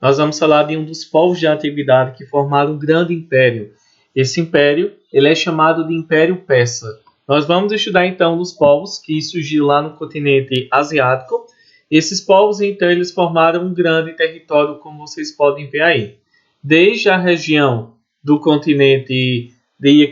nós vamos falar de um dos povos de antiguidade que formaram um grande império. Esse império ele é chamado de Império Persa. Nós vamos estudar então os povos que surgiram lá no continente asiático. Esses povos então eles formaram um grande território, como vocês podem ver aí. Desde a região do continente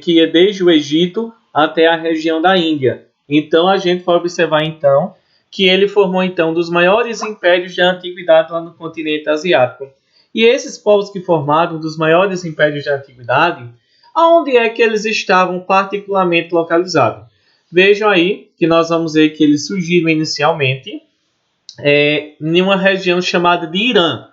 que é desde o Egito até a região da Índia. Então a gente vai observar então que ele formou então um dos maiores impérios da antiguidade lá no continente asiático. E esses povos que formaram um dos maiores impérios da antiguidade, aonde é que eles estavam particularmente localizados? Vejam aí que nós vamos ver que eles surgiram inicialmente em uma região chamada de Irã.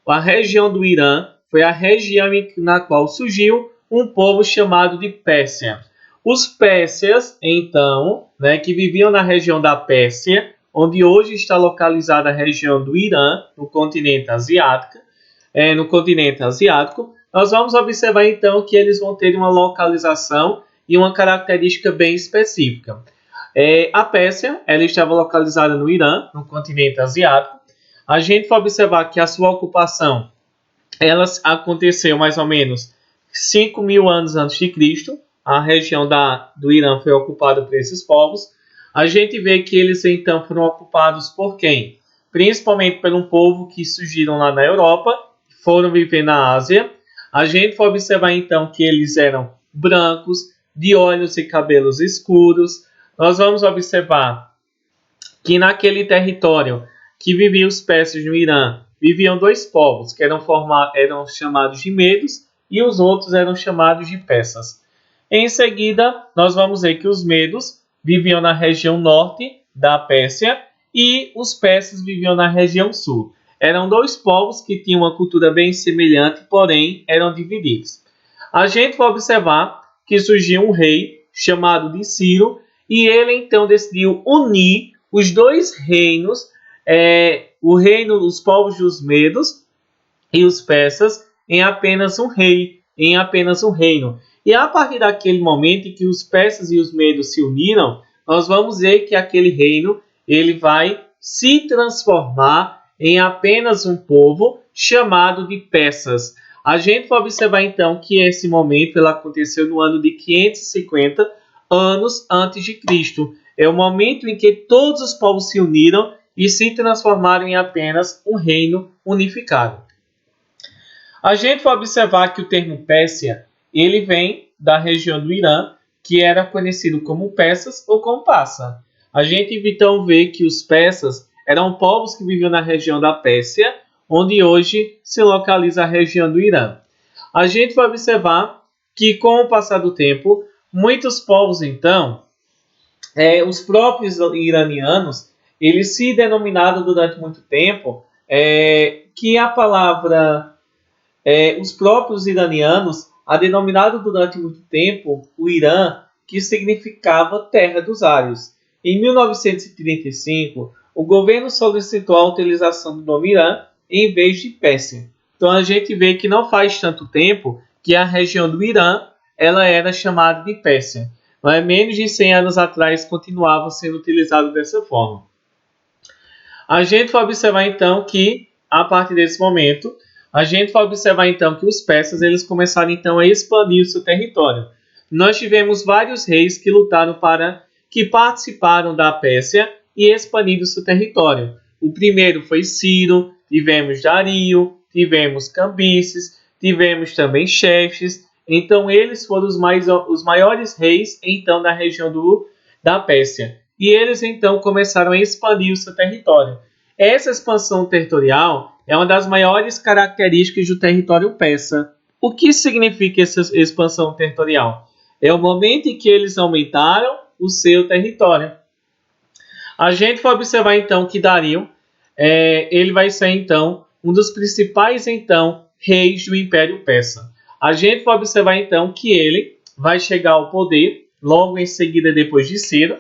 A região do Irã foi a região na qual surgiu um povo chamado de Pérsia. Os pérsias, então, que viviam na região da Pérsia, onde hoje está localizada a região do Irã, no continente asiático, nós vamos observar então que eles vão ter uma localização e uma característica bem específica. A Pérsia ela estava localizada no Irã, no continente asiático. A gente vai observar que a sua ocupação ela aconteceu mais ou menos 5.000 anos antes de Cristo. A região do Irã foi ocupada por esses povos. A gente vê que eles então foram ocupados por quem? Principalmente por um povo que surgiram lá na Europa, foram viver na Ásia. A gente vai observar então que eles eram brancos, de olhos e cabelos escuros. Nós vamos observar que naquele território que viviam os persas no Irã, viviam dois povos que eram chamados de medos e os outros eram chamados de persas. Em seguida, nós vamos ver que os medos viviam na região norte da Pérsia e os persas viviam na região sul. Eram dois povos que tinham uma cultura bem semelhante, porém eram divididos. A gente vai observar que surgiu um rei chamado de Ciro e ele então decidiu unir os dois reinos, os povos dos medos e os persas, em apenas um rei, em apenas um reino. E a partir daquele momento em que os persas e os medos se uniram, nós vamos ver que aquele reino ele vai se transformar em apenas um povo chamado de persas. A gente vai observar então que esse momento ele aconteceu no ano de 550 anos antes de Cristo. É o momento em que todos os povos se uniram e se transformaram em apenas um reino unificado. A gente vai observar que o termo Pérsia ele vem da região do Irã, que era conhecido como persas ou como Parsa. A gente então vê que os persas eram povos que viviam na região da Pérsia, onde hoje se localiza a região do Irã. A gente vai observar que com o passar do tempo, muitos povos então, os próprios iranianos, eles se denominaram durante muito tempo que a palavra os próprios iranianos denominaram durante muito tempo o Irã, que significava terra dos ários. Em 1935, o governo solicitou a utilização do nome Irã em vez de Pérsia. Então a gente vê que não faz tanto tempo que a região do Irã ela era chamada de Pérsia. Mas menos de 100 anos atrás continuava sendo utilizado dessa forma. A gente vai observar então que a partir desse momento que os persas eles começaram então a expandir o seu território. Nós tivemos vários reis que participaram da Pérsia e expandiram o seu território. O primeiro foi Ciro, tivemos Dario, tivemos Cambises, tivemos também Xerxes. Então eles foram os maiores reis então da região da Pérsia. E eles então começaram a expandir o seu território. Essa expansão territorial é uma das maiores características do território persa. O que significa essa expansão territorial? É o momento em que eles aumentaram o seu território. A gente vai observar então que Dario ele vai ser então um dos principais então reis do Império Persa. A gente vai observar então que ele vai chegar ao poder logo em seguida depois de Ciro,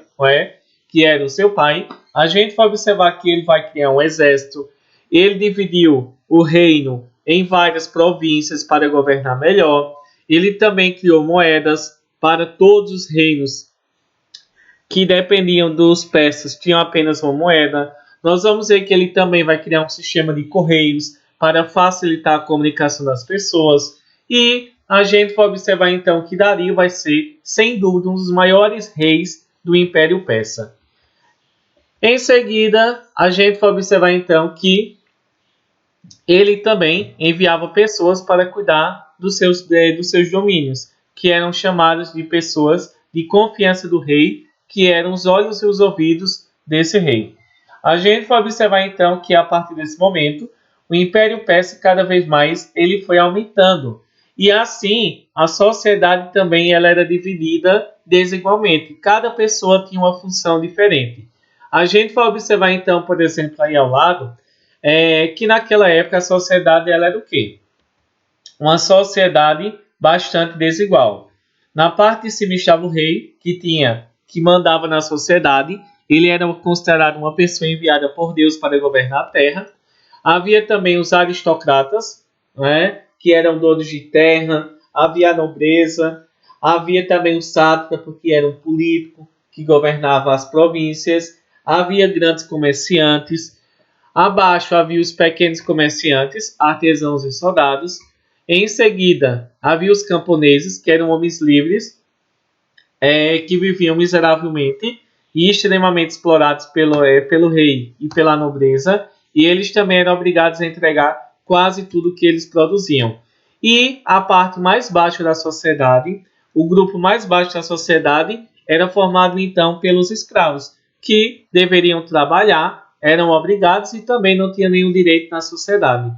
que era o seu pai. A gente vai observar que ele vai criar um exército. Ele dividiu o reino em várias províncias para governar melhor. Ele também criou moedas para todos os reinos que dependiam dos persas, tinham apenas uma moeda. Nós vamos ver que ele também vai criar um sistema de correios para facilitar a comunicação das pessoas. E a gente vai observar então que Dario vai ser, sem dúvida, um dos maiores reis do Império Persa. Em seguida, a gente vai observar então que ele também enviava pessoas para cuidar dos seus domínios, que eram chamadas de pessoas de confiança do rei, que eram os olhos e os ouvidos desse rei. A gente vai observar então que a partir desse momento, o Império Persa cada vez mais ele foi aumentando. E assim, a sociedade também ela era dividida desigualmente. Cada pessoa tinha uma função diferente. A gente vai observar então, por exemplo, aí ao lado, que naquela época a sociedade ela era o quê? Uma sociedade bastante desigual. Na parte de cima estava o rei, que mandava na sociedade. Ele era considerado uma pessoa enviada por Deus para governar a terra. Havia também os aristocratas, né, que eram donos de terra. Havia a nobreza. Havia também o sátrapa, que era um político que governava as províncias. Havia grandes comerciantes. Abaixo havia os pequenos comerciantes, artesãos e soldados. Em seguida, havia os camponeses, que eram homens livres, que viviam miseravelmente e extremamente explorados pelo rei e pela nobreza. E eles também eram obrigados a entregar quase tudo que eles produziam. E a parte mais baixa da sociedade, o grupo mais baixo da sociedade, era formado então pelos escravos, que deveriam trabalhar, eram obrigados e também não tinham nenhum direito na sociedade.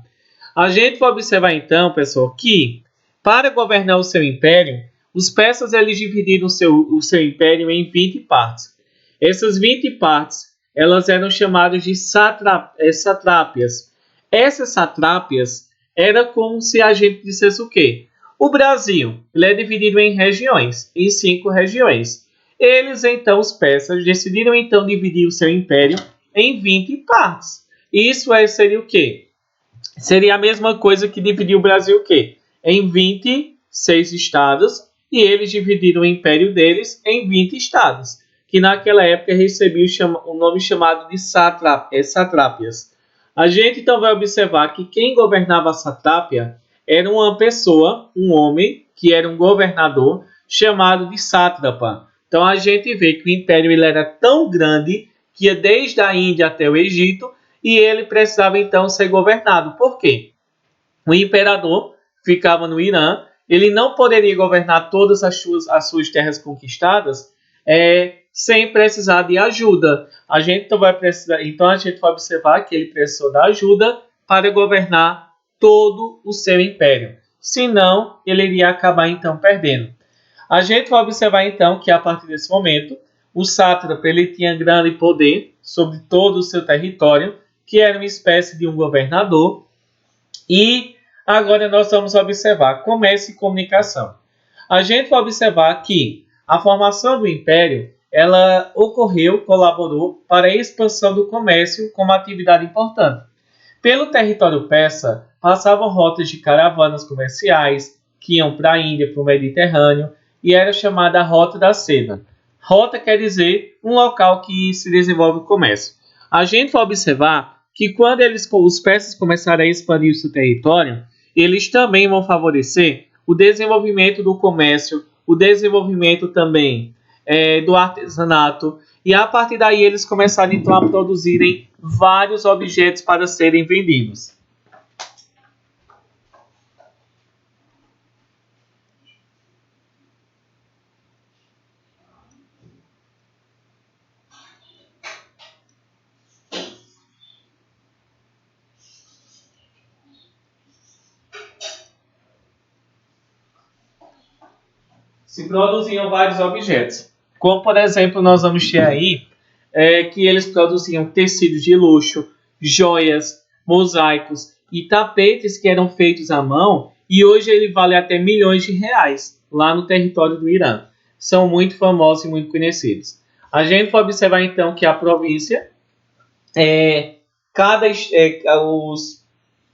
A gente vai observar então, pessoal, que para governar o seu império, os persas eles dividiram o seu império em 20 partes. Essas 20 partes elas eram chamadas de satrápias. Essas satrápias era como se a gente dissesse o quê? O Brasil ele é dividido em regiões, em 5 regiões. Eles então, os persas, decidiram então dividir o seu império em 20 partes. Isso seria o quê? Seria a mesma coisa que dividir o Brasil o quê? Em 26 estados, e eles dividiram o império deles em 20 estados, que naquela época recebiam o nome chamado de satrápias. A gente então vai observar que quem governava a satrápia era uma pessoa, um homem, que era um governador, chamado de sátrapa. Então a gente vê que o império ele era tão grande que ia desde a Índia até o Egito, e ele precisava então ser governado. Por quê? O imperador ficava no Irã, ele não poderia governar todas as suas terras conquistadas sem precisar de ajuda. A gente vai observar que ele precisou da ajuda para governar todo o seu império. Senão, ele iria acabar então perdendo. A gente vai observar então que a partir desse momento, o sátrapa ele tinha grande poder sobre todo o seu território, que era uma espécie de um governador. E agora nós vamos observar comércio e comunicação. A gente vai observar que a formação do império ela colaborou para a expansão do comércio como atividade importante. Pelo território persa, passavam rotas de caravanas comerciais que iam para a Índia, para o Mediterrâneo, e era chamada a Rota da Seda. Rota quer dizer um local que se desenvolve o comércio. A gente vai observar que quando os persas começarem a expandir o seu território, eles também vão favorecer o desenvolvimento do comércio, o desenvolvimento também do artesanato, e a partir daí eles começaram então a produzirem vários objetos para serem vendidos. Se produziam vários objetos. Como, por exemplo, nós vamos ter aí que eles produziam tecidos de luxo, joias, mosaicos e tapetes que eram feitos à mão, e hoje ele vale até milhões de reais lá no território do Irã. São muito famosos e muito conhecidos. A gente pode observar então que a província, os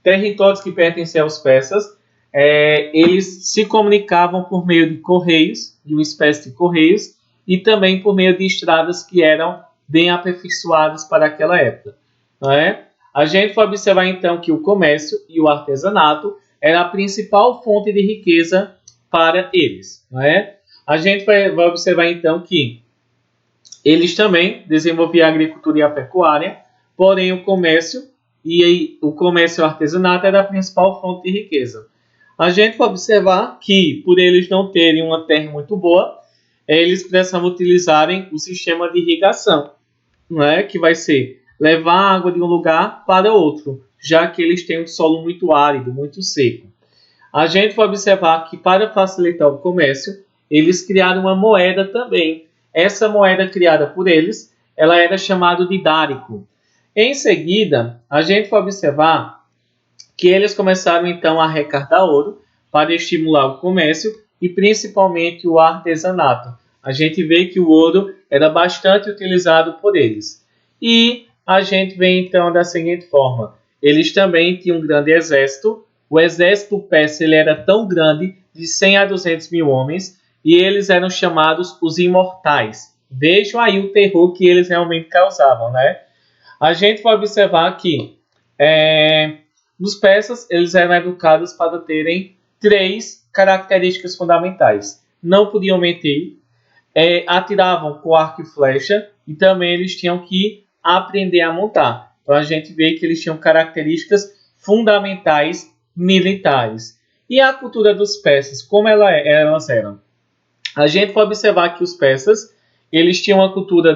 territórios que pertencem aos persas, eles se comunicavam por meio de correios, de uma espécie de correios, e também por meio de estradas que eram bem aperfeiçoadas para aquela época. Não é? A gente vai observar então que o comércio e o artesanato era a principal fonte de riqueza para eles, não é? A gente vai observar então que eles também desenvolviam a agricultura e a pecuária, porém o comércio e o artesanato era a principal fonte de riqueza. A gente vai observar que, por eles não terem uma terra muito boa, eles precisavam utilizarem o sistema de irrigação, não é? Que vai ser levar a água de um lugar para outro, já que eles têm um solo muito árido, muito seco. A gente vai observar que, para facilitar o comércio, eles criaram uma moeda também. Essa moeda criada por eles, ela era chamada de dárico. Em seguida, a gente vai observar que eles começaram então a arrecadar ouro para estimular o comércio e principalmente o artesanato. A gente vê que o ouro era bastante utilizado por eles. E a gente vê então da seguinte forma: eles também tinham um grande exército. O exército persa ele era tão grande, de 100 a 200 mil homens, e eles eram chamados os imortais. Vejam aí o terror que eles realmente causavam, né? A gente vai observar que os persas eles eram educados para terem 3 características fundamentais. Não podiam mentir, atiravam com arco e flecha, e também eles tinham que aprender a montar. Então a gente vê que eles tinham características fundamentais militares. E a cultura dos persas, como elas eram? A gente pode observar que os persas eles tinham uma cultura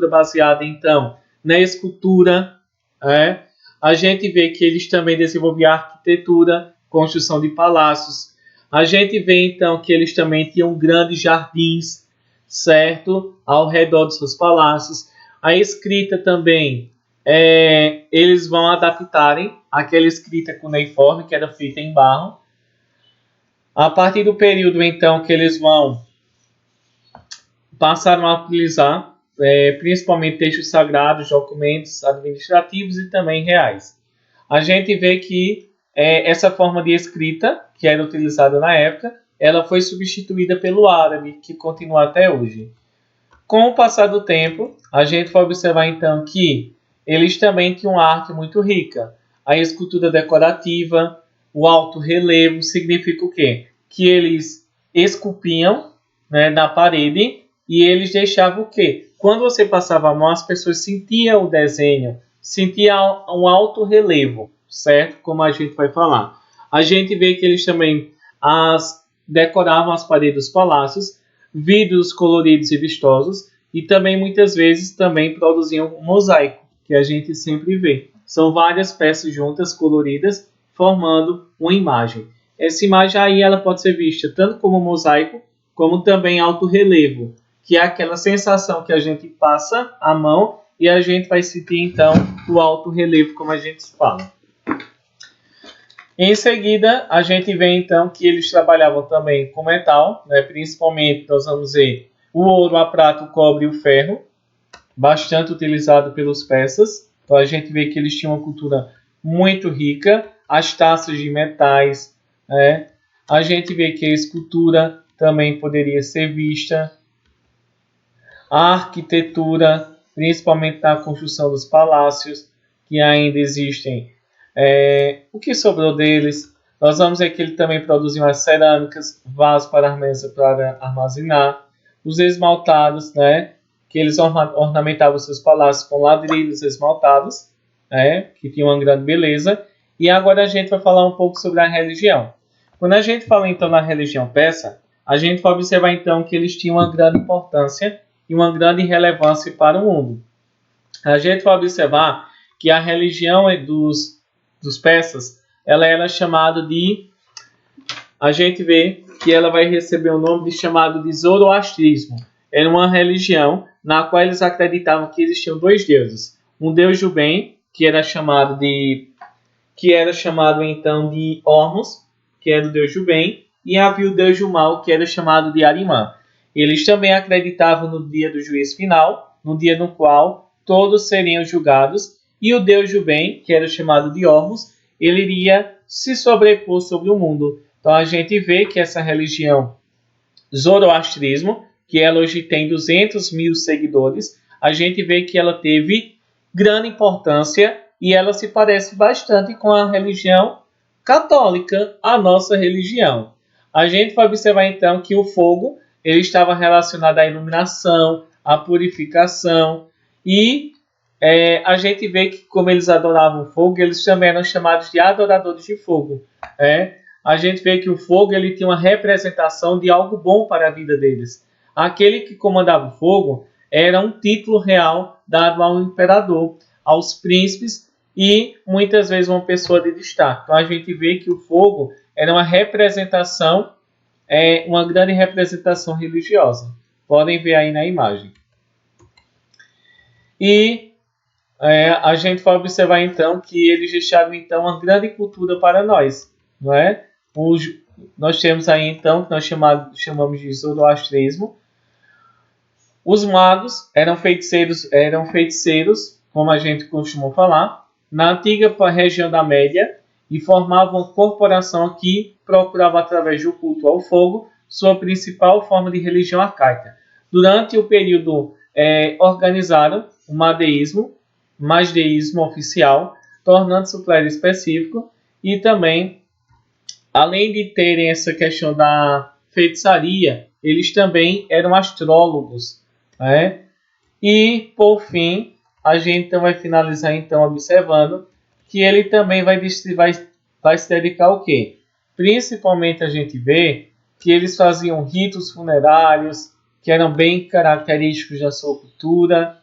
baseada então na escultura. A gente vê que eles também desenvolviam arquitetura, construção de palácios. A gente vê então que eles também tinham grandes jardins, certo, ao redor dos seus palácios. A escrita também, eles vão adaptarem aquela escrita cuneiforme que era feita em barro. A partir do período então que eles passaram a utilizar principalmente textos sagrados, documentos administrativos e também reais. A gente vê que essa forma de escrita que era utilizada na época, ela foi substituída pelo árabe, que continua até hoje. Com o passar do tempo, a gente vai observar então que eles também tinham uma arte muito rica. A escultura decorativa, o alto relevo, significa o quê? Que eles esculpiam, né, na parede e eles deixavam o quê? Quando você passava a mão, as pessoas sentiam o desenho, sentiam um alto relevo, certo? Como a gente vai falar. A gente vê que eles também decoravam as paredes dos palácios, vidros coloridos e vistosos, e também muitas vezes também produziam um mosaico, que a gente sempre vê. São várias peças juntas, coloridas, formando uma imagem. Essa imagem aí ela pode ser vista tanto como mosaico, como também alto relevo, que é aquela sensação que a gente passa a mão e a gente vai sentir então o alto relevo, como a gente fala. Em seguida, a gente vê então que eles trabalhavam também com metal, né? Principalmente nós vamos ver o ouro, a prata, o cobre e o ferro, bastante utilizado pelos persas. Então a gente vê que eles tinham uma cultura muito rica, as taças de metais, né? A gente vê que a escultura também poderia ser vista, a arquitetura, principalmente na construção dos palácios, que ainda existem. O que sobrou deles? Nós vamos ver que ele também produziam as cerâmicas, vasos para armazenar, os esmaltados, né, que eles ornamentavam seus palácios com ladrilhos esmaltados, né, que tinham uma grande beleza. E agora a gente vai falar um pouco sobre a religião. Quando a gente fala então na religião persa, a gente vai observar então que eles tinham uma grande importância e uma grande relevância para o mundo. A gente vai observar que a religião dos persas, ela era chamada de... A gente vê que ela vai receber o nome de chamado de Zoroastrismo. Era uma religião na qual eles acreditavam que existiam 2 deuses. Um deus do bem, que era chamado então de Hormuz, que era o deus do bem, e havia o deus do mal, que era chamado de Arimã. Eles também acreditavam no dia do juízo final, no dia no qual todos seriam julgados, e o deus do bem, que era chamado de Hormuz, ele iria se sobrepor sobre o mundo. Então a gente vê que essa religião Zoroastrismo, que ela hoje tem 200 mil seguidores, a gente vê que ela teve grande importância e ela se parece bastante com a religião católica, a nossa religião. A gente vai observar então que o fogo ele estava relacionado à iluminação, à purificação e a gente vê que como eles adoravam fogo, eles também eram chamados de adoradores de fogo. A gente vê que o fogo ele tinha uma representação de algo bom para a vida deles. Aquele que comandava o fogo era um título real dado ao imperador, aos príncipes e muitas vezes uma pessoa de destaque. Então a gente vê que o fogo era uma representação, uma grande representação religiosa. Podem ver aí na imagem. E a gente vai observar então que eles deixaram então uma grande cultura para nós, não é? Nós temos aí então que nós chamamos de zoroastrismo. Os magos eram feiticeiros, como a gente costumou falar, na antiga região da Média e formavam uma corporação que procurava através do culto ao fogo sua principal forma de religião arcaica. Durante o período organizaram o masdeísmo oficial, tornando-se o clero específico e também, além de terem essa questão da feitiçaria, eles também eram astrólogos. E, por fim, a gente então vai finalizar então observando que ele também vai se dedicar ao quê? Principalmente a gente vê que eles faziam ritos funerários que eram bem característicos da sua cultura.